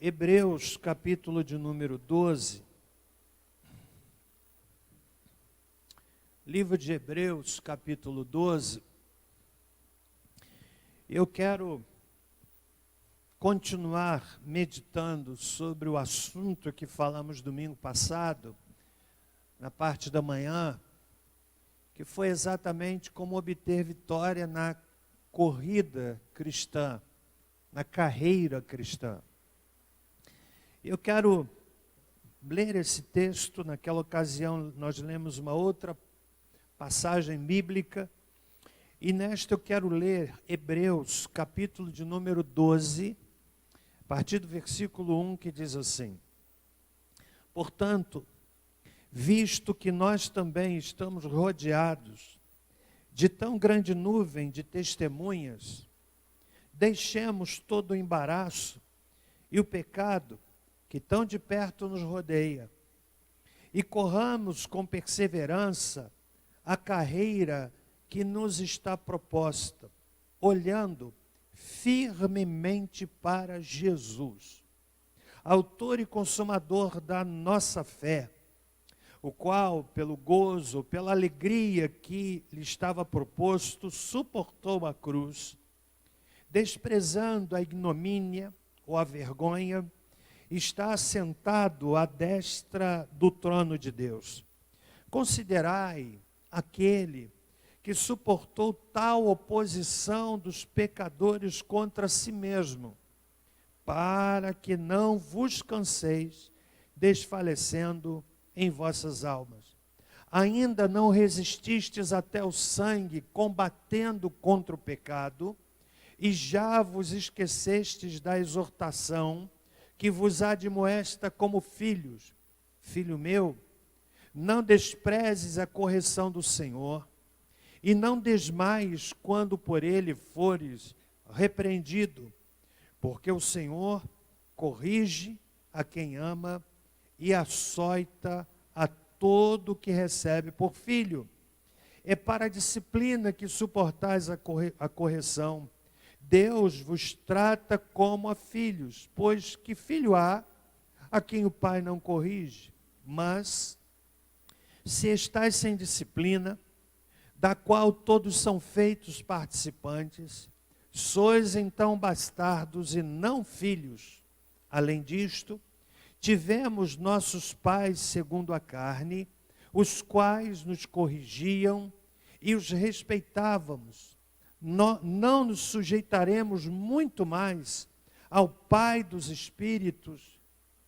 Hebreus, capítulo de número 12. Livro de Hebreus, capítulo 12. Eu quero continuar meditando sobre o assunto que falamos domingo passado, na parte da manhã, que foi exatamente como obter vitória na corrida cristã, na carreira cristã. Eu quero ler esse texto. Naquela ocasião nós lemos uma outra passagem bíblica, e nesta eu quero ler Hebreus, capítulo de número 12, a partir do versículo 1, que diz assim: Portanto, visto que nós também estamos rodeados de tão grande nuvem de testemunhas, deixemos todo o embaraço e o pecado que tão de perto nos rodeia, e corramos com perseverança a carreira que nos está proposta, olhando firmemente para Jesus, autor e consumador da nossa fé, o qual, pelo gozo, pela alegria que lhe estava proposto, suportou a cruz, desprezando a ignomínia ou a vergonha, está assentado à destra do trono de Deus. Considerai aquele que suportou tal oposição dos pecadores contra si mesmo, para que não vos canseis, desfalecendo em vossas almas. Ainda não resististes até o sangue, combatendo contra o pecado, e já vos esquecestes da exortação que vos admoesta como filhos. Filho meu, não desprezes a correção do Senhor, e não desmaies quando por ele fores repreendido, porque o Senhor corrige a quem ama e açoita a todo que recebe por filho. É para a disciplina que suportais a correção. Deus vos trata como a filhos, pois que filho há a quem o pai não corrige? Mas, se estáis sem disciplina, da qual todos são feitos participantes, sois então bastardos e não filhos. Além disto, tivemos nossos pais segundo a carne, os quais nos corrigiam e os respeitávamos. Não nos sujeitaremos muito mais ao Pai dos Espíritos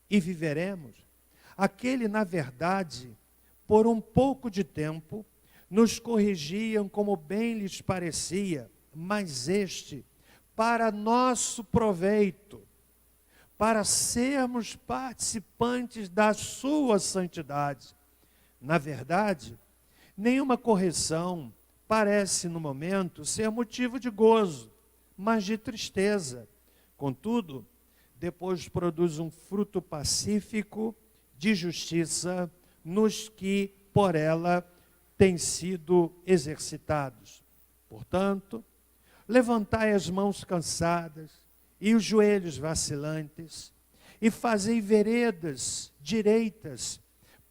e viveremos? Aquele, na verdade, por um pouco de tempo, nos corrigiam como bem lhes parecia, mas este, para nosso proveito, para sermos participantes da sua santidade. Na verdade, nenhuma correção parece, no momento, ser motivo de gozo, mas de tristeza. Contudo, depois produz um fruto pacífico de justiça nos que, por ela, têm sido exercitados. Portanto, levantai as mãos cansadas e os joelhos vacilantes, e fazei veredas direitas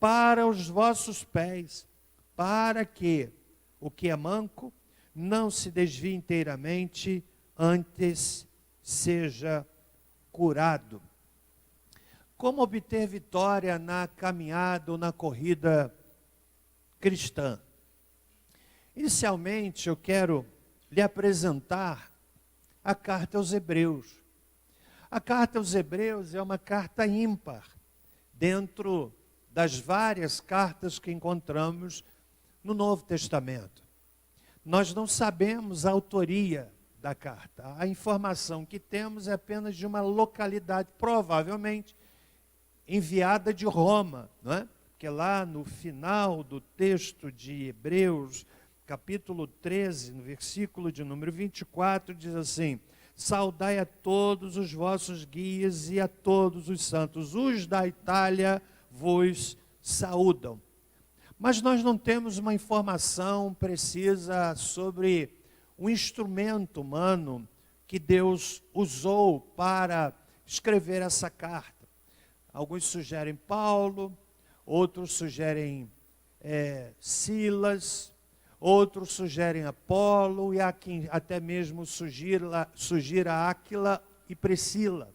para os vossos pés, para que o que é manco não se desvie inteiramente, antes seja curado. Como obter vitória na caminhada ou na corrida cristã? Inicialmente, eu quero lhe apresentar a carta aos Hebreus. A carta aos Hebreus é uma carta ímpar, dentro das várias cartas que encontramos no Novo Testamento. Nós não sabemos a autoria da carta. A informação que temos é apenas de uma localidade, provavelmente enviada de Roma, não é? Porque lá no final do texto de Hebreus, capítulo 13, no versículo de número 24, diz assim: saudai a todos os vossos guias e a todos os santos. Os da Itália vos saúdam. Mas nós não temos uma informação precisa sobre o instrumento humano que Deus usou para escrever essa carta. Alguns sugerem Paulo, outros sugerem Silas, outros sugerem Apolo, e há quem até mesmo sugira Áquila e Priscila.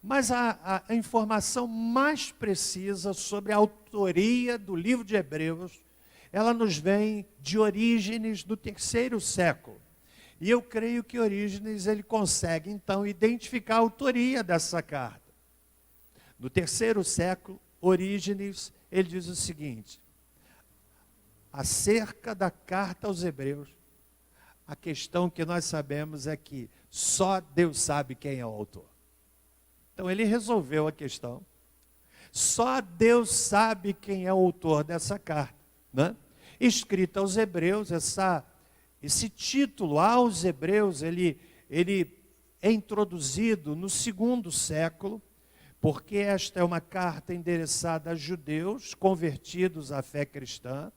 Mas a informação mais precisa sobre a autoria do livro de Hebreus, ela nos vem de Orígenes do 3º século. E eu creio que Orígenes ele consegue, então, identificar a autoria dessa carta. No 3º século, Orígenes, ele diz o seguinte: acerca da carta aos Hebreus, a questão que nós sabemos é que só Deus sabe quem é o autor. Então ele resolveu a questão. Só Deus sabe quem é o autor dessa carta, né? Escrita aos Hebreus, esse título aos Hebreus, ele é introduzido no 2º século, porque esta é uma carta endereçada a judeus convertidos à fé cristã.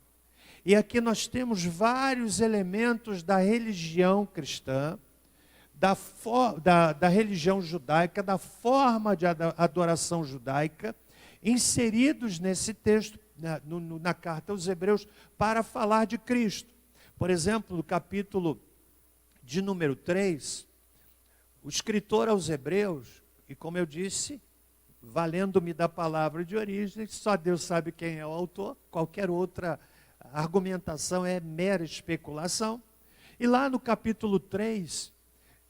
E aqui nós temos vários elementos da religião cristã, da religião judaica, da forma de adoração judaica, inseridos nesse texto, na carta aos Hebreus, para falar de Cristo. Por exemplo, no capítulo de número 3, o escritor aos Hebreus, e como eu disse, valendo-me da palavra de origem, só Deus sabe quem é o autor, qualquer outra argumentação é mera especulação. E lá no capítulo 3,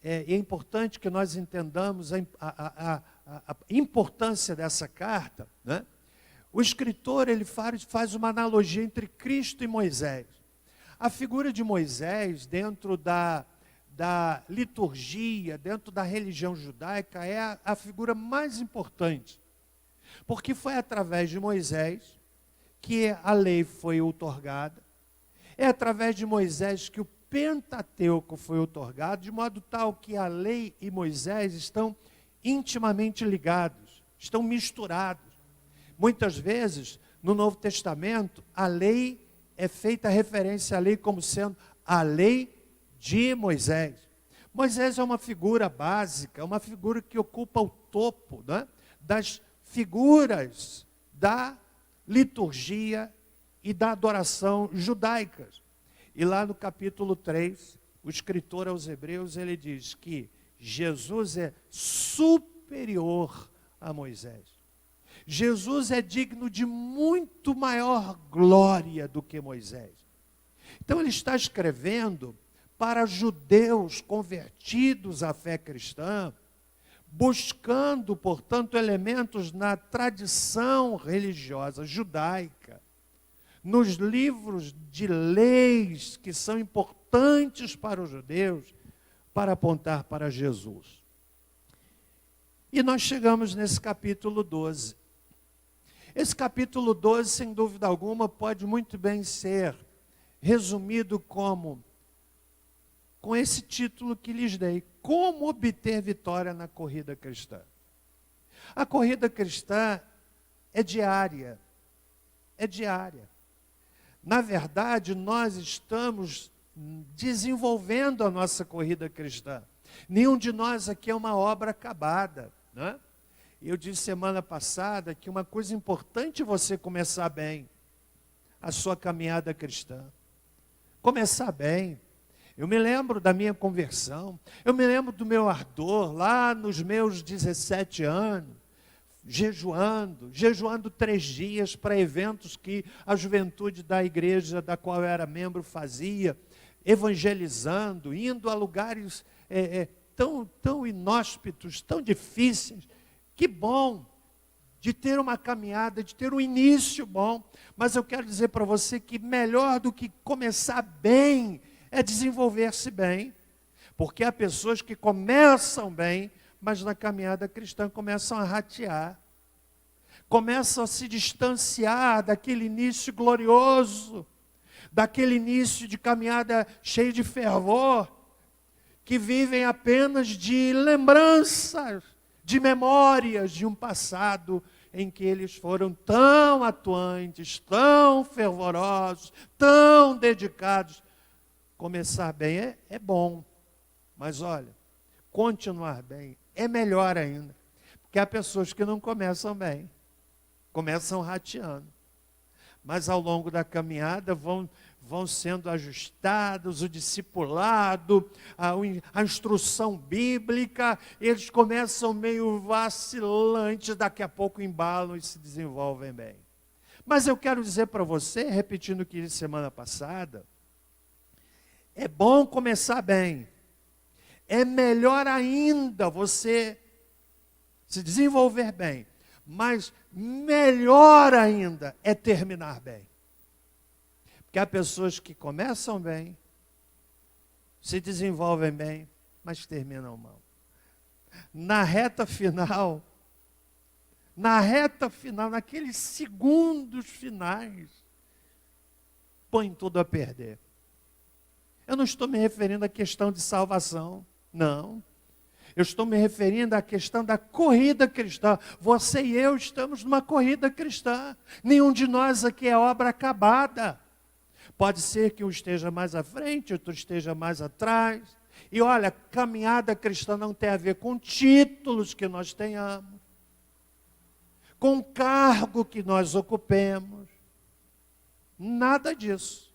é importante que nós entendamos a importância dessa carta, né? O escritor ele faz uma analogia entre Cristo e Moisés. A figura de Moisés, dentro da liturgia, dentro da religião judaica, é a figura mais importante. Porque foi através de Moisés que a lei foi outorgada. É através de Moisés que o Pentateuco foi outorgado, de modo tal que a lei e Moisés estão intimamente ligados, estão misturados. Muitas vezes, no Novo Testamento, a lei é feita referência à lei como sendo a lei de Moisés. Moisés é uma figura básica, uma figura que ocupa o topo, né, das figuras da liturgia e da adoração judaicas. E lá no capítulo 3, o escritor aos Hebreus, ele diz que Jesus é superior a Moisés. Jesus é digno de muito maior glória do que Moisés. Então ele está escrevendo para judeus convertidos à fé cristã, buscando, portanto, elementos na tradição religiosa judaica, nos livros de leis que são importantes para os judeus, para apontar para Jesus. E nós chegamos nesse capítulo 12. Esse capítulo 12, sem dúvida alguma, pode muito bem ser resumido com esse título que lhes dei: como obter vitória na corrida cristã. A corrida cristã é diária. É diária. Na verdade, nós estamos desenvolvendo a nossa corrida cristã. Nenhum de nós aqui é uma obra acabada, né? Eu disse semana passada que uma coisa importante é você começar bem a sua caminhada cristã. Começar bem. Eu me lembro da minha conversão, eu me lembro do meu ardor lá nos meus 17 anos, jejuando 3 dias para eventos que a juventude da igreja da qual eu era membro fazia, evangelizando, indo a lugares tão inóspitos, tão difíceis. Que bom de ter uma caminhada, de ter um início bom, mas eu quero dizer para você que melhor do que começar bem é desenvolver-se bem, porque há pessoas que começam bem, mas na caminhada cristã começam a ratear, começam a se distanciar daquele início glorioso, daquele início de caminhada cheio de fervor, que vivem apenas de lembranças, de memórias de um passado em que eles foram tão atuantes, tão fervorosos, tão dedicados. Começar bem é bom, mas olha, continuar bem é melhor ainda. que há pessoas que não começam bem, começam rateando, mas ao longo da caminhada vão sendo ajustados, o discipulado, a instrução bíblica, eles começam meio vacilantes, daqui a pouco embalam e se desenvolvem bem. Mas eu quero dizer para você, repetindo o que disse semana passada, é bom começar bem, é melhor ainda você se desenvolver bem, mas melhor ainda é terminar bem. Porque há pessoas que começam bem, se desenvolvem bem, mas terminam mal. Na reta final, naqueles segundos finais, põe tudo a perder. Eu não estou me referindo à questão de salvação, não. Eu estou me referindo à questão da corrida cristã. Você e eu estamos numa corrida cristã. Nenhum de nós aqui é obra acabada. Pode ser que um esteja mais à frente, outro esteja mais atrás. E olha, caminhada cristã não tem a ver com títulos que nós tenhamos, com o cargo que nós ocupemos. Nada disso.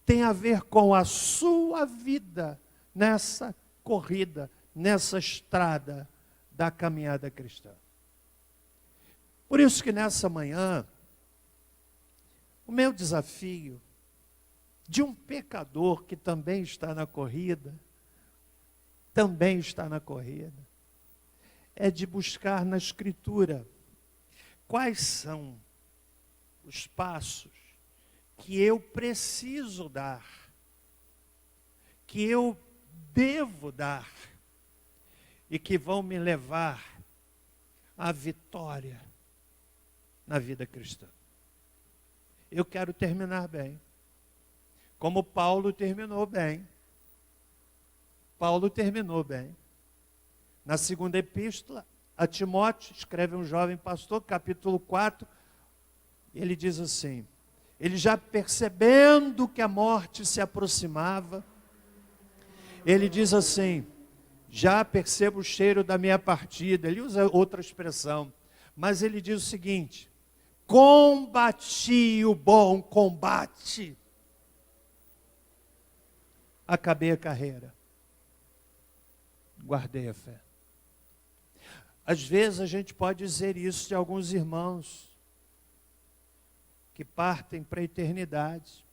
Tem a ver com a sua vida nessa corrida, nessa estrada da caminhada cristã. Por isso que nessa manhã, o meu desafio de um pecador que também está na corrida, é de buscar na Escritura quais são os passos que eu preciso dar, que eu devo dar, e que vão me levar à vitória na vida cristã. Eu quero terminar bem, como Paulo terminou bem. Paulo terminou bem. Na segunda epístola a Timóteo, escreve um jovem pastor, capítulo 4, ele diz assim, ele já percebendo que a morte se aproximava, ele diz assim, já percebo o cheiro da minha partida. Ele usa outra expressão, mas ele diz o seguinte, combati o bom combate, acabei a carreira, guardei a fé. Às vezes a gente pode dizer isso de alguns irmãos que partem para a eternidade.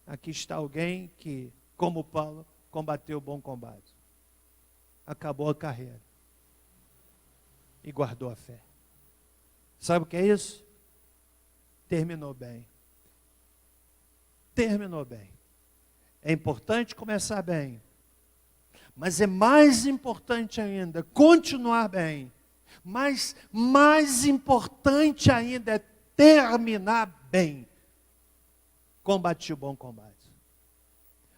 Aqui está alguém que, como Paulo, combateu o bom combate, acabou a carreira e guardou a fé. Sabe o que é isso? Terminou bem. Terminou bem. É importante começar bem, mas é mais importante ainda continuar bem. Mas mais importante ainda é terminar bem. Combati o bom combate.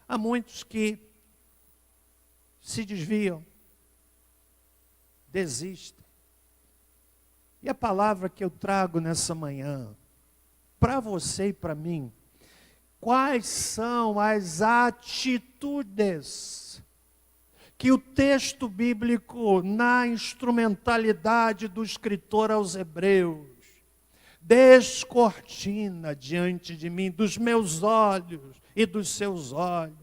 Há muitos que se desviam, desistem. E a palavra que eu trago nessa manhã, para você e para mim, quais são as atitudes que o texto bíblico, na instrumentalidade do escritor aos Hebreus, descortina diante de mim, dos meus olhos e dos seus olhos,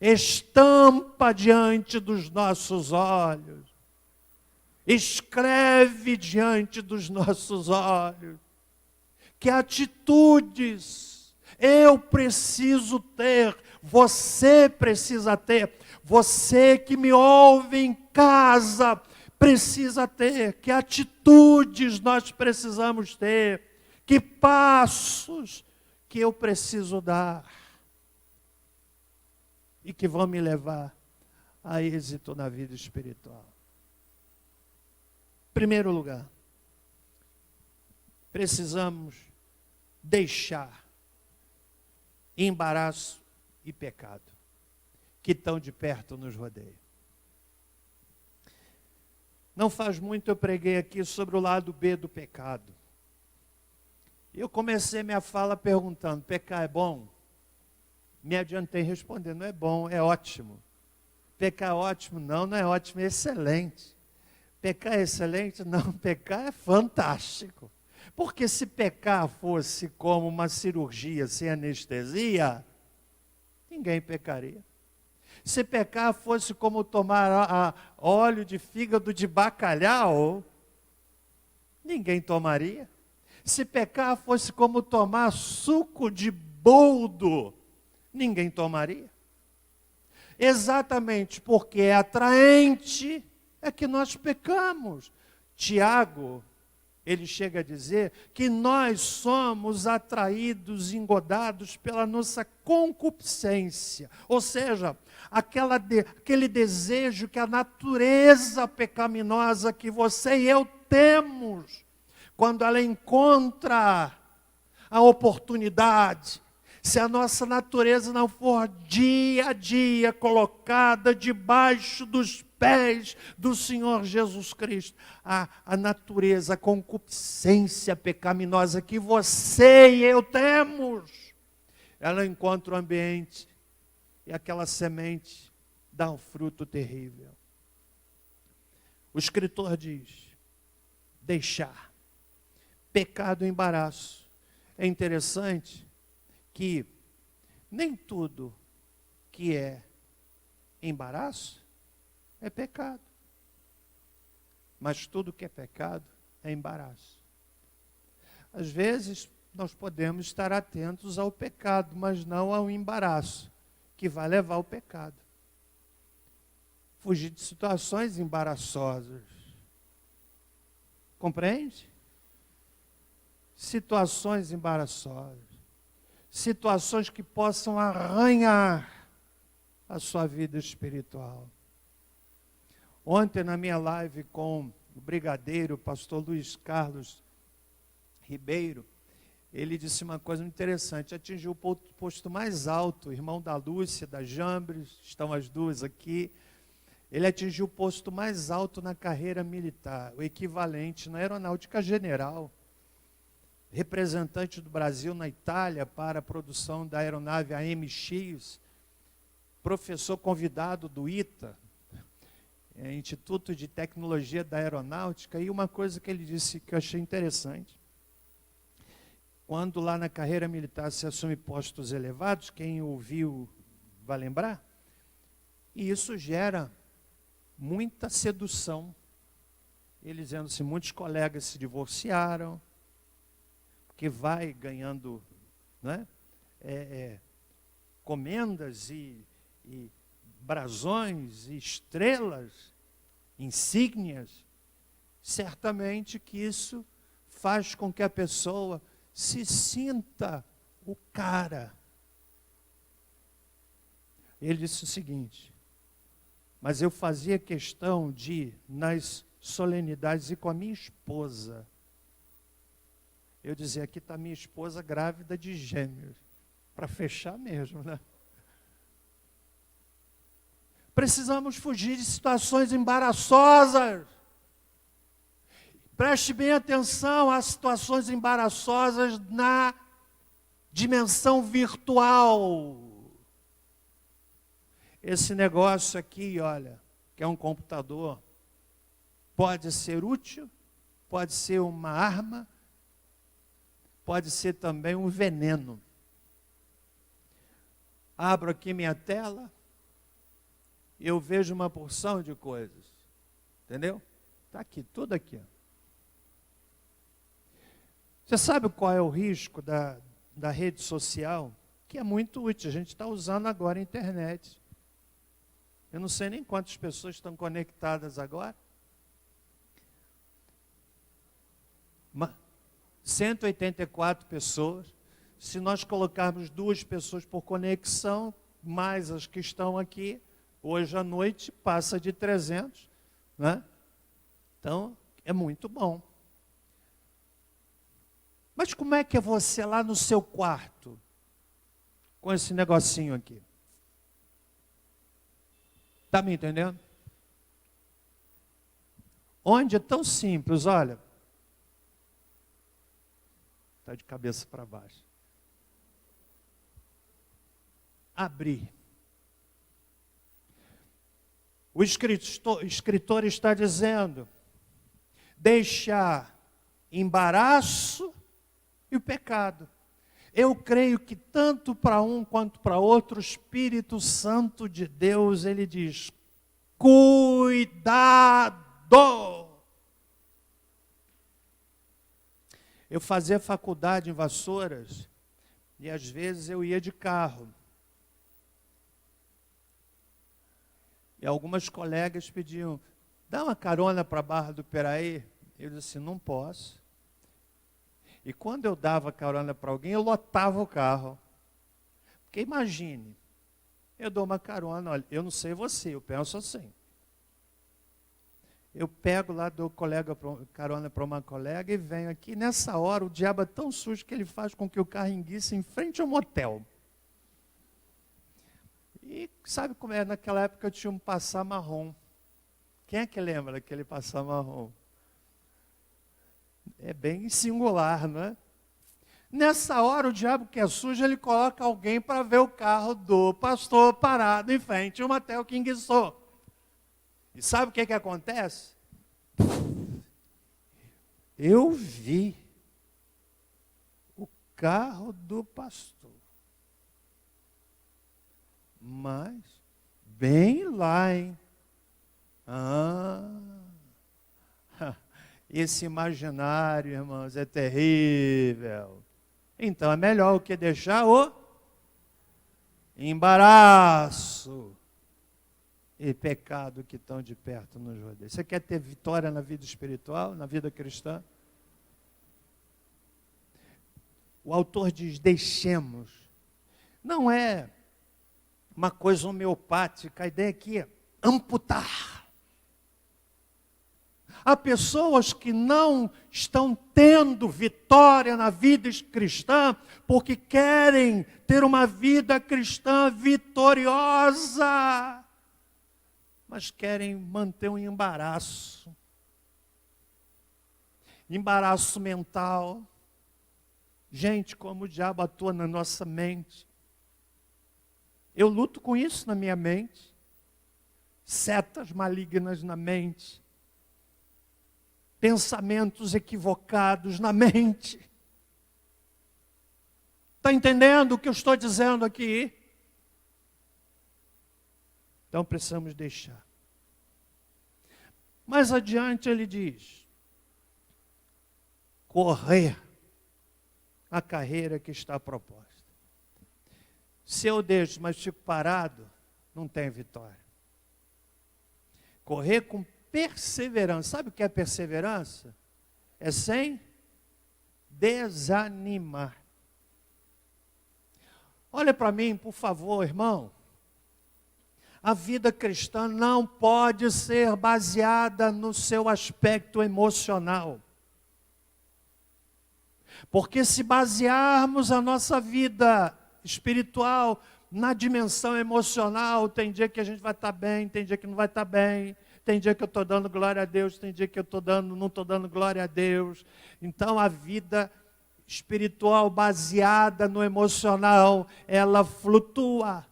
estampa diante dos nossos olhos, escreve diante dos nossos olhos, que atitudes eu preciso ter, você precisa ter, você que me ouve em casa precisa ter, que atitudes nós precisamos ter, que passos que eu preciso dar e que vão me levar a êxito na vida espiritual. Em primeiro lugar, precisamos deixar embaraço e pecado que tão de perto nos rodeiam. Não faz muito eu preguei aqui sobre o lado B do pecado. Eu comecei minha fala perguntando, pecar é bom? Me adiantei respondendo, não é bom, é ótimo. Pecar é ótimo? Não, não é ótimo, é excelente. Pecar é excelente? Não, pecar é fantástico. Porque se pecar fosse como uma cirurgia sem anestesia, ninguém pecaria. Se pecar fosse como tomar óleo de fígado de bacalhau, ninguém tomaria. Se pecar fosse como tomar suco de boldo, ninguém tomaria. Exatamente porque é atraente, é que nós pecamos. Tiago, ele chega a dizer que nós somos atraídos, engodados pela nossa concupiscência. Ou seja, aquele desejo que a natureza pecaminosa que você e eu temos, quando ela encontra a oportunidade, se a nossa natureza não for dia a dia colocada debaixo dos pés do Senhor Jesus Cristo, a natureza, a concupiscência pecaminosa que você e eu temos, ela encontra o ambiente e aquela semente dá um fruto terrível. O escritor diz: deixar. Pecado, embaraço. É interessante que nem tudo que é embaraço é pecado. Mas tudo que é pecado é embaraço. Às vezes, nós podemos estar atentos ao pecado, mas não ao embaraço, que vai levar ao pecado. Fugir de situações embaraçosas. Compreende? Situações embaraçosas. Situações que possam arranhar a sua vida espiritual. Ontem, na minha live com o brigadeiro, o pastor Luiz Carlos Ribeiro, ele disse uma coisa muito interessante: atingiu o posto mais alto, o irmão da Lúcia, da Jambres, estão as duas aqui. Ele atingiu o posto mais alto na carreira militar, o equivalente na Aeronáutica General, representante do Brasil na Itália para a produção da aeronave AMX, professor convidado do ITA, Instituto de Tecnologia da Aeronáutica. E uma coisa que ele disse que eu achei interessante: quando lá na carreira militar se assume postos elevados, quem ouviu vai lembrar, e isso gera muita sedução. Ele dizendo assim, muitos colegas se divorciaram, porque vai ganhando, né, comendas e brasões, e estrelas, insígnias. Certamente que isso faz com que a pessoa se sinta o cara. Ele disse o seguinte: mas eu fazia questão de, nas solenidades, ir com a minha esposa. Eu dizia, aqui está minha esposa grávida de gêmeos. Para fechar mesmo, né? Precisamos fugir de situações embaraçosas. Preste bem atenção às situações embaraçosas na dimensão virtual. Esse negócio aqui, olha, que é um computador, pode ser útil, pode ser uma arma, pode ser também um veneno. Abro aqui minha tela, eu vejo uma porção de coisas, entendeu? Está aqui, tudo aqui. Você sabe qual é o risco da rede social? Que é muito útil, a gente está usando agora a internet. Eu não sei nem quantas pessoas estão conectadas agora. 184 pessoas. Se nós colocarmos 2 pessoas por conexão, mais as que estão aqui, hoje à noite passa de 300, né? Então, é muito bom. Mas como é que é você lá no seu quarto, com esse negocinho aqui? Está me entendendo? Onde é tão simples, olha. Está de cabeça para baixo. Abrir. O escritor está dizendo deixa embaraço e o pecado. Eu creio que tanto para um quanto para outro, o Espírito Santo de Deus, ele diz: cuidado! Eu fazia faculdade em Vassouras e às vezes eu ia de carro. E algumas colegas pediam: dá uma carona para a Barra do Piraí. Eu disse assim: não posso. E quando eu dava carona para alguém, eu lotava o carro. Porque imagine, eu dou uma carona, olha, eu não sei você, eu penso assim. Eu pego lá, dou carona para uma colega e venho aqui. Nessa hora, o diabo é tão sujo que ele faz com que o carro enguice em frente ao motel. E sabe como é? Naquela época eu tinha um Passat marrom. Quem é que lembra daquele Passat marrom? É bem singular, não é? Nessa hora, o diabo que é sujo, ele coloca alguém para ver o carro do pastor parado em frente ao motel que enguiçou. E sabe o que acontece? Eu vi o carro do pastor, mas bem lá, hein? Esse imaginário, irmãos, é terrível. Então é melhor o que deixar o embaraço e pecado que estão de perto nos rodeiam. Você quer ter vitória na vida espiritual, na vida cristã? O autor diz: deixemos. Não é uma coisa homeopática, a ideia aqui é amputar. Há pessoas que não estão tendo vitória na vida cristã porque querem ter uma vida cristã vitoriosa, mas querem manter um embaraço. Embaraço mental. Gente, como o diabo atua na nossa mente. Eu luto com isso na minha mente. Setas malignas na mente. Pensamentos equivocados na mente. Está entendendo o que eu estou dizendo aqui? Então precisamos deixar. Mais adiante ele diz: correr a carreira que está proposta. Se eu deixo, mas fico parado, não tem vitória. Correr com perseverança. Sabe o que é perseverança? É sem desanimar. Olha para mim, por favor, irmão. A vida cristã não pode ser baseada no seu aspecto emocional. Porque se basearmos a nossa vida espiritual na dimensão emocional, tem dia que a gente vai estar bem, tem dia que não vai estar bem. Tem dia que eu estou dando glória a Deus, tem dia que eu não estou dando glória a Deus. Então a vida espiritual baseada no emocional, ela flutua.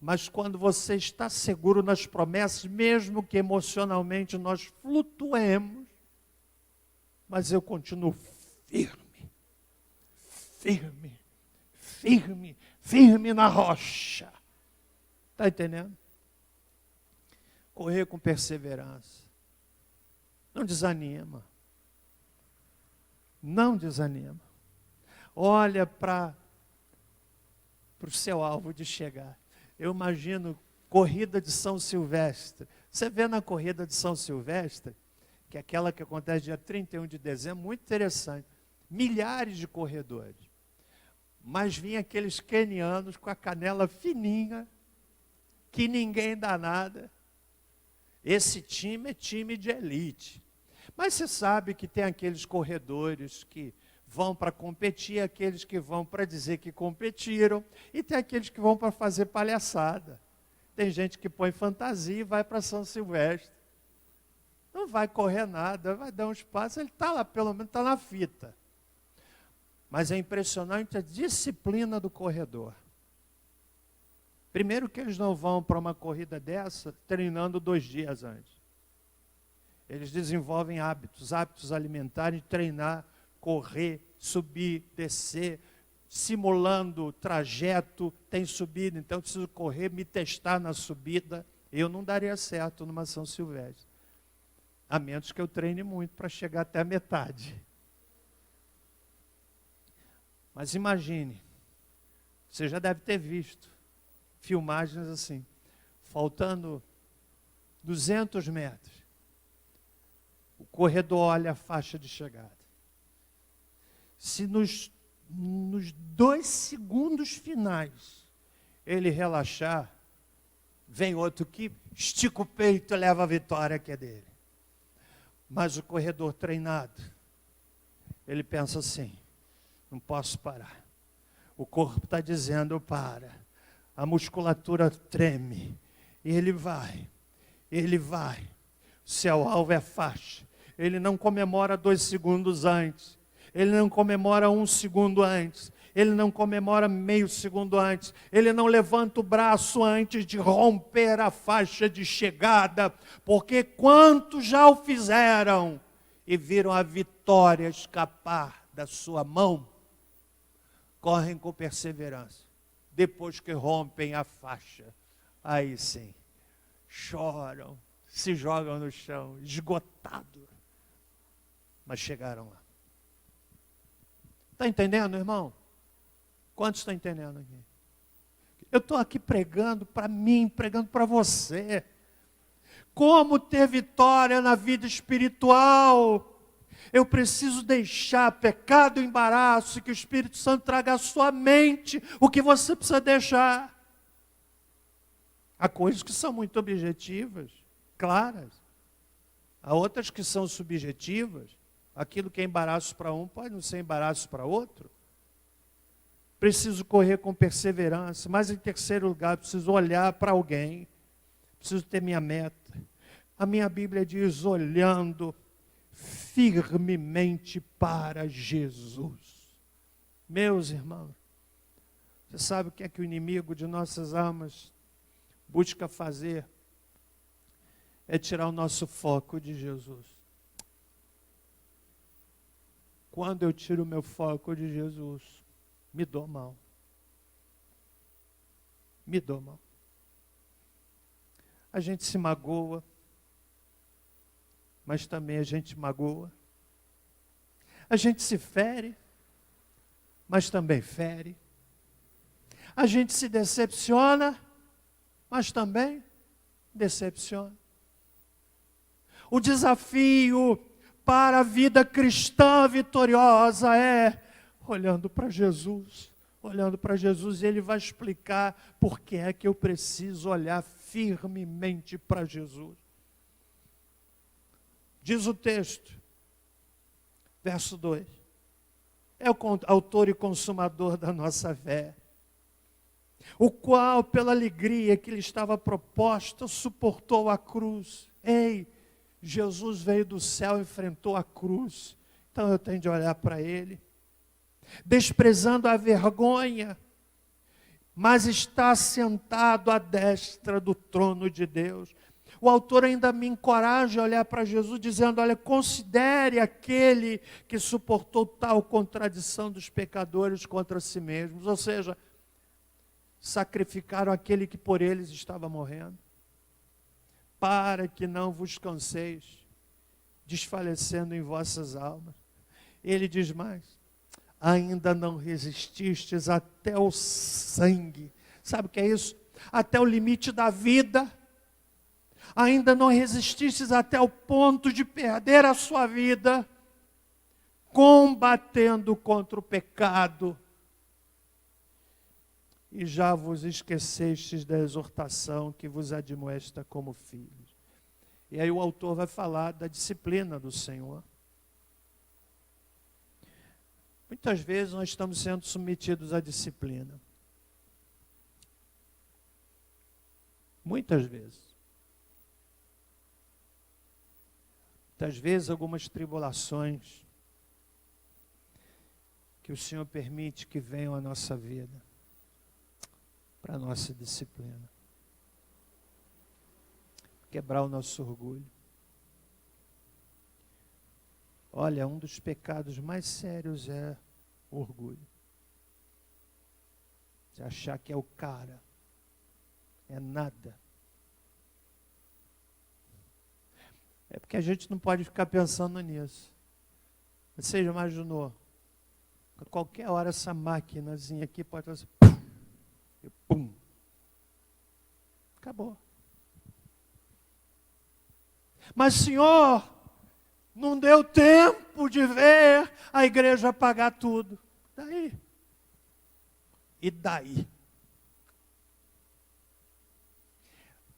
Mas quando você está seguro nas promessas, mesmo que emocionalmente nós flutuemos, mas eu continuo firme, firme, firme, firme na rocha. Está entendendo? Correr com perseverança. Não desanima. Não desanima. Olha para o seu alvo de chegar. Eu imagino corrida de São Silvestre. Você vê na corrida de São Silvestre, que é aquela que acontece dia 31 de dezembro, muito interessante. Milhares de corredores. Mas vinha aqueles quenianos com a canela fininha, que ninguém dá nada. Esse time é time de elite. Mas você sabe que tem aqueles corredores que vão para competir, aqueles que vão para dizer que competiram, e tem aqueles que vão para fazer palhaçada. Tem gente que põe fantasia e vai para São Silvestre. Não vai correr nada, vai dar uns passos, ele está lá, pelo menos está na fita. Mas é impressionante a disciplina do corredor. Primeiro que eles não vão para uma corrida dessa treinando 2 dias antes. Eles desenvolvem hábitos alimentares, treinar, correr, subir, descer, simulando o trajeto, tem subida, então eu preciso correr, me testar na subida. Eu não daria certo numa São Silvestre, a menos que eu treine muito para chegar até a metade. Mas imagine, você já deve ter visto filmagens assim, faltando 200 metros, o corredor olha a faixa de chegada. Se nos 2 segundos finais ele relaxar, vem outro que estica o peito e leva a vitória que é dele. Mas o corredor treinado, ele pensa assim, não posso parar. O corpo está dizendo para. A musculatura treme. E ele vai. O seu alvo é a faixa. Ele não comemora 2 segundos antes. Ele não comemora 1 segundo antes. Ele não comemora meio segundo antes. Ele não levanta o braço antes de romper a faixa de chegada. Porque quantos já o fizeram e viram a vitória escapar da sua mão, correm com perseverança. Depois que rompem a faixa, aí sim, choram, se jogam no chão, esgotados. Mas chegaram lá. Está entendendo, irmão? Quantos estão entendendo aqui? Eu estou aqui pregando para mim, pregando para você. Como ter vitória na vida espiritual? Eu preciso deixar pecado e embaraço, e que o Espírito Santo traga à sua mente o que você precisa deixar. Há coisas que são muito objetivas, claras. Há outras que são subjetivas. Aquilo que é embaraço para um pode não ser embaraço para outro. Preciso correr com perseverança, mas em terceiro lugar, preciso olhar para alguém. Preciso ter minha meta. A minha Bíblia diz, olhando firmemente para Jesus. Meus irmãos, você sabe o que é que o inimigo de nossas almas busca fazer? É tirar o nosso foco de Jesus. Quando eu tiro o meu foco de Jesus, me dou mal. Me dou mal. A gente se magoa, mas também a gente magoa. A gente se fere, mas também fere. A gente se decepciona, mas também decepciona. O desafio para a vida cristã vitoriosa é olhando para Jesus. Olhando para Jesus, e Ele vai explicar por que é que eu preciso olhar firmemente para Jesus. Diz o texto, verso 2, é o autor e consumador da nossa fé, o qual, pela alegria que lhe estava proposta, suportou a cruz. Ei, Jesus veio do céu e enfrentou a cruz, então eu tenho de olhar para Ele, desprezando a vergonha, mas está sentado à destra do trono de Deus. O autor ainda me encoraja a olhar para Jesus, dizendo, olha, considere aquele que suportou tal contradição dos pecadores contra si mesmos, ou seja, sacrificaram aquele que por eles estava morrendo, para que não vos canseis, desfalecendo em vossas almas. Ele diz mais, ainda não resististes até o sangue. Sabe o que é isso? Até o limite da vida. Ainda não resististes até o ponto de perder a sua vida, combatendo contra o pecado. E já vos esquecestes da exortação que vos admoesta como filhos. E aí o autor vai falar da disciplina do Senhor. Muitas vezes nós estamos sendo submetidos à disciplina. Muitas vezes. Muitas vezes algumas tribulações que o Senhor permite que venham à nossa vida, para a nossa disciplina. Quebrar o nosso orgulho. Olha, um dos pecados mais sérios é o orgulho. Você achar que é o cara, é nada. É porque a gente não pode ficar pensando nisso. Você já imaginou? A qualquer hora essa maquinazinha aqui pode fazer e pum. Acabou. Mas, Senhor, não deu tempo de ver a igreja pagar tudo. Daí? E daí?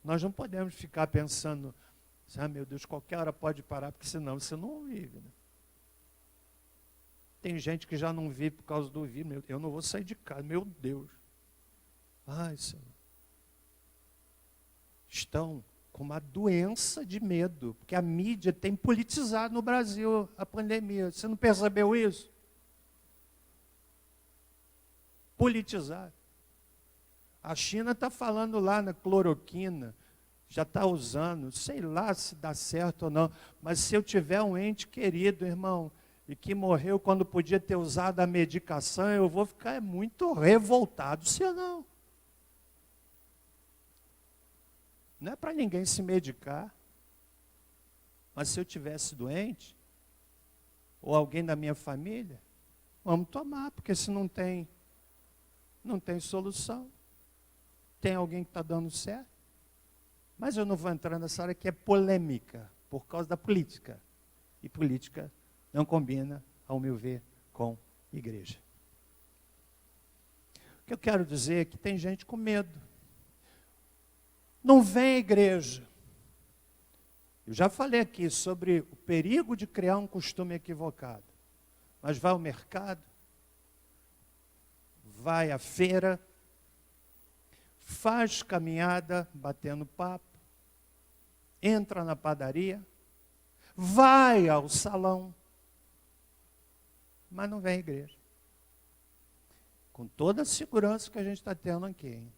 Nós não podemos ficar pensando, meu Deus, qualquer hora pode parar, porque senão você não vive. Né? Tem gente que já não vive por causa do ouvir. Eu não vou sair de casa, meu Deus. Ai, Senhor. Estão com uma doença de medo, porque a mídia tem politizado no Brasil a pandemia. Você não percebeu isso? Politizado. A China está falando lá na cloroquina, já está usando, sei lá se dá certo ou não, mas se eu tiver um ente querido, irmão, e que morreu quando podia ter usado a medicação, eu vou ficar muito revoltado, se eu não. Não é para ninguém se medicar, mas se eu tivesse doente, ou alguém da minha família, vamos tomar, porque se não tem solução. Tem alguém que está dando certo, mas eu não vou entrar nessa área que é polêmica, por causa da política. E política não combina, ao meu ver, com igreja. O que eu quero dizer é que tem gente com medo. Não vem à igreja. Eu já falei aqui sobre o perigo de criar um costume equivocado. Mas vai ao mercado, vai à feira, faz caminhada batendo papo, entra na padaria, vai ao salão, mas não vem à igreja. Com toda a segurança que a gente está tendo aqui, hein?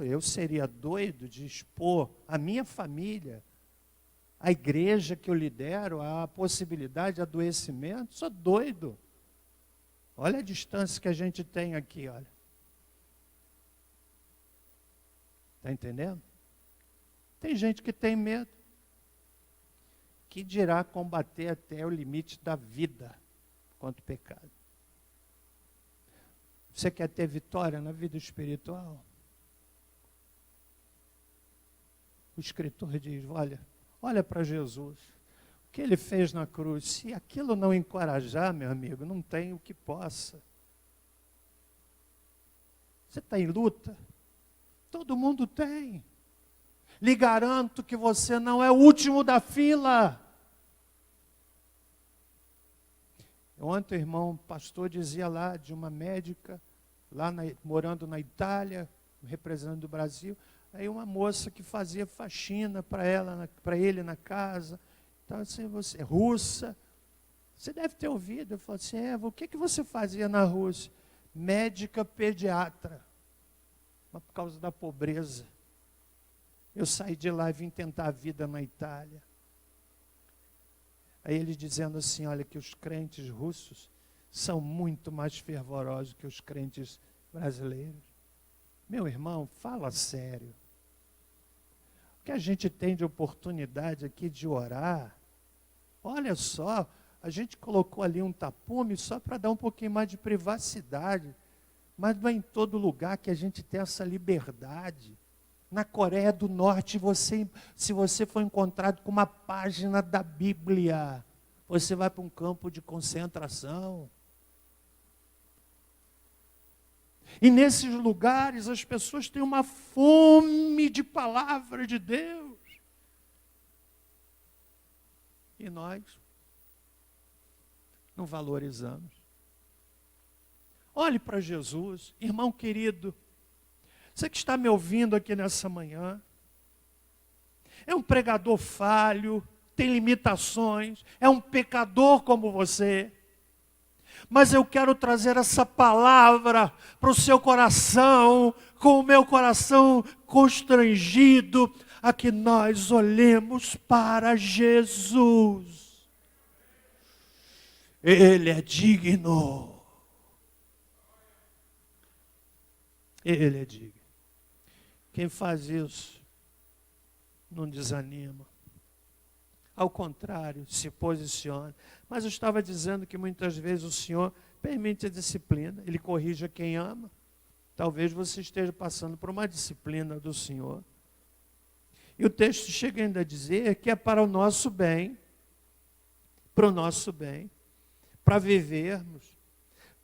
Eu seria doido de expor a minha família, a igreja que eu lidero, a possibilidade de adoecimento. Sou doido. Olha a distância que a gente tem aqui, olha. Está entendendo? Tem gente que tem medo. Que dirá combater até o limite da vida contra o pecado. Você quer ter vitória na vida espiritual? O escritor diz, olha para Jesus. O que ele fez na cruz, se aquilo não encorajar, meu amigo, não tem o que possa. Você está em luta? Todo mundo tem. Lhe garanto que você não é o último da fila. Ontem o irmão pastor dizia lá de uma médica, morando na Itália, representando o Brasil, aí uma moça que fazia faxina para ele na casa. Então, assim, você é russa, você deve ter ouvido. Eu falei assim, Eva, o que você fazia na Rússia? Médica pediatra. Mas por causa da pobreza, eu saí de lá e vim tentar a vida na Itália. Aí ele dizendo assim, olha, que os crentes russos são muito mais fervorosos que os crentes brasileiros. Meu irmão, fala sério. O que a gente tem de oportunidade aqui de orar, olha só, a gente colocou ali um tapume só para dar um pouquinho mais de privacidade, mas não é em todo lugar que a gente tem essa liberdade. Na Coreia do Norte, se você for encontrado com uma página da Bíblia, você vai para um campo de concentração. E nesses lugares as pessoas têm uma fome de palavra de Deus. E nós não valorizamos. Olhe para Jesus, irmão querido. Você que está me ouvindo aqui nessa manhã, é um pregador falho, tem limitações, é um pecador como você. Mas eu quero trazer essa palavra para o seu coração, com o meu coração constrangido, a que nós olhemos para Jesus. Ele é digno. Ele é digno. Quem faz isso não desanima. Ao contrário, se posiciona. Mas eu estava dizendo que muitas vezes o Senhor permite a disciplina. Ele corrige quem ama. Talvez você esteja passando por uma disciplina do Senhor. E o texto chega ainda a dizer que é para o nosso bem, para vivermos,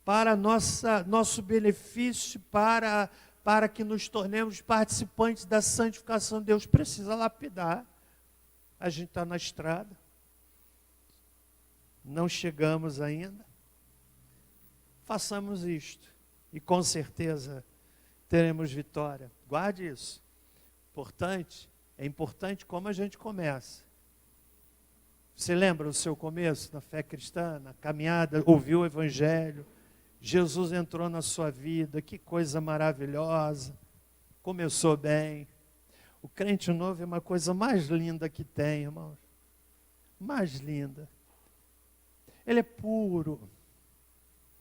para nosso benefício, para que nos tornemos participantes da santificação. Deus precisa lapidar. A gente está na estrada, não chegamos ainda. Façamos isto e com certeza teremos vitória. Guarde isso. É importante como a gente começa. Você lembra do seu começo na fé cristã, na caminhada, ouviu o Evangelho, Jesus entrou na sua vida, que coisa maravilhosa, começou bem. O crente novo é uma coisa mais linda que tem, irmãos. Mais linda. Ele é puro.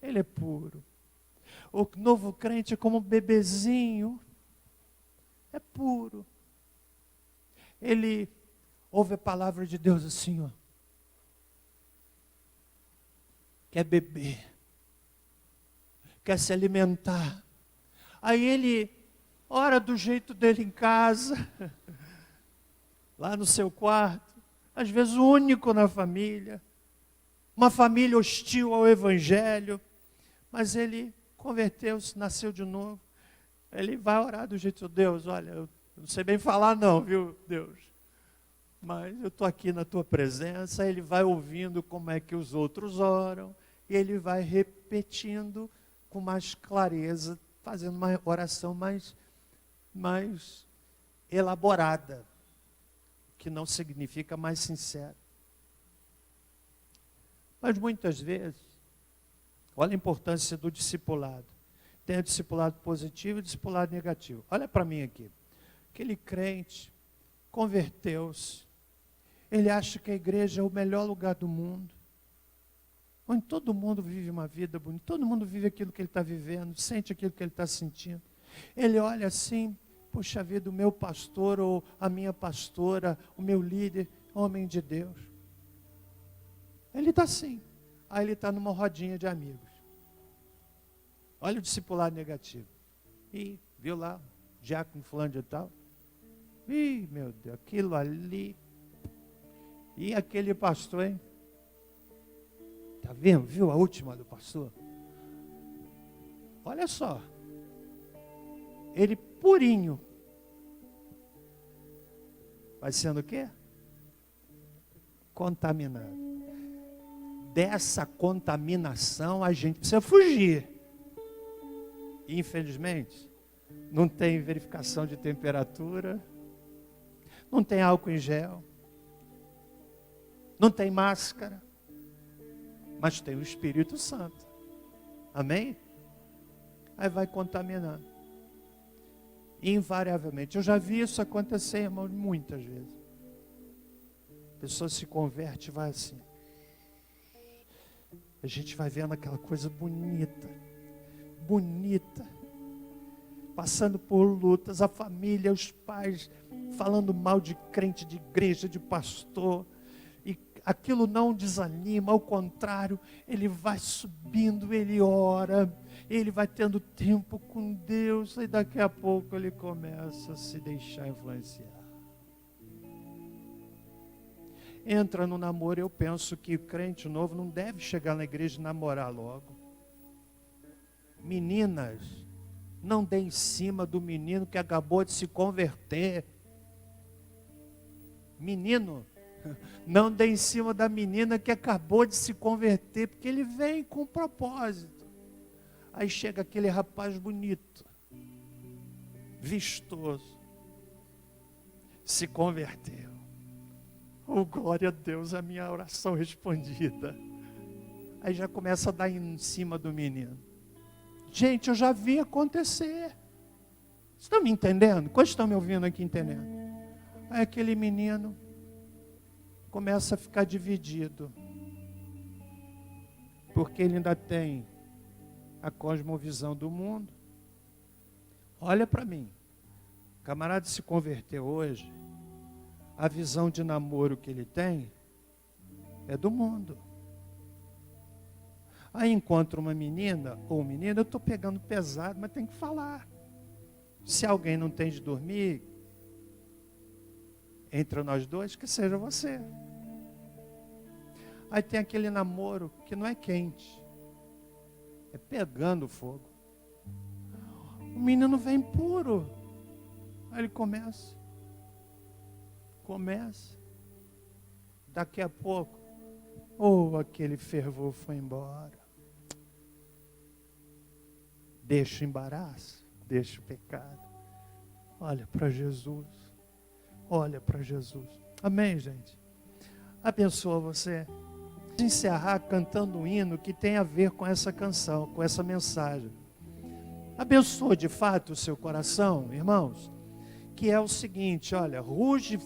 Ele é puro. O novo crente é como um bebezinho. É puro. Ele ouve a palavra de Deus assim, ó. Quer beber. Quer se alimentar. Aí ele ora do jeito dele em casa, lá no seu quarto, às vezes o único na família, uma família hostil ao Evangelho, mas ele converteu-se, nasceu de novo. Ele vai orar do jeito de Deus. Olha, eu não sei bem falar não, viu, Deus? Mas eu estou aqui na tua presença. Ele vai ouvindo como é que os outros oram, e ele vai repetindo com mais clareza, fazendo uma oração mais elaborada, que não significa mais sincera. Mas muitas vezes, olha a importância do discipulado. Tem o discipulado positivo e o discipulado negativo. Olha para mim aqui. Aquele crente converteu-se. Ele acha que a igreja é o melhor lugar do mundo, onde todo mundo vive uma vida bonita, todo mundo vive aquilo que ele está vivendo, sente aquilo que ele está sentindo. Ele olha assim, puxa vida, o meu pastor ou a minha pastora, o meu líder, homem de Deus. Ele está assim. Aí ele está numa rodinha de amigos. Olha o discipulado negativo. Ih, viu lá, diácono fulano de tal. Ih, meu Deus, aquilo ali. E aquele pastor, hein? Está vendo? Viu a última do pastor? Olha só. Ele purinho. Vai sendo o quê? Contaminado. Dessa contaminação a gente precisa fugir. E, infelizmente, não tem verificação de temperatura, não tem álcool em gel, não tem máscara, mas tem o Espírito Santo. Amém? Aí vai contaminando. Invariavelmente. Eu já vi isso acontecer, irmão, muitas vezes. A pessoa se converte e vai assim. A gente vai vendo aquela coisa bonita, passando por lutas, a família, os pais, falando mal de crente, de igreja, de pastor, e aquilo não desanima, ao contrário, ele vai subindo, ele ora, ele vai tendo tempo com Deus, e daqui a pouco ele começa a se deixar influenciar. Entra no namoro. Eu penso que o crente novo não deve chegar na igreja e namorar logo. Meninas, não dê em cima do menino que acabou de se converter. Menino, não dê em cima da menina que acabou de se converter, porque ele vem com propósito. Aí chega aquele rapaz bonito, vistoso, se converteu. Oh, glória a Deus, a minha oração respondida. Aí já começa a dar em cima do menino. Gente, eu já vi acontecer. Vocês estão me entendendo? Quantos estão me ouvindo aqui entendendo? Aí aquele menino começa a ficar dividido. porque ele ainda tem a cosmovisão do mundo. Olha para mim, o camarada se converteu hoje, a visão de namoro que ele tem é do mundo. Aí encontra uma menina ou um menino, eu estou pegando pesado, mas tem que falar. Se alguém não tem de dormir, entre nós dois, que seja você. Aí tem aquele namoro que não é quente, é pegando fogo. O menino vem puro. Aí ele começa. Daqui a pouco, aquele fervor foi embora. Deixa o embaraço, deixa o pecado. Olha para Jesus. Olha para Jesus. Amém, gente? Abençoa você. Encerrar cantando um hino que tem a ver com essa canção, com essa mensagem. Abençoa de fato o seu coração, irmãos, que é o seguinte, olha, ruge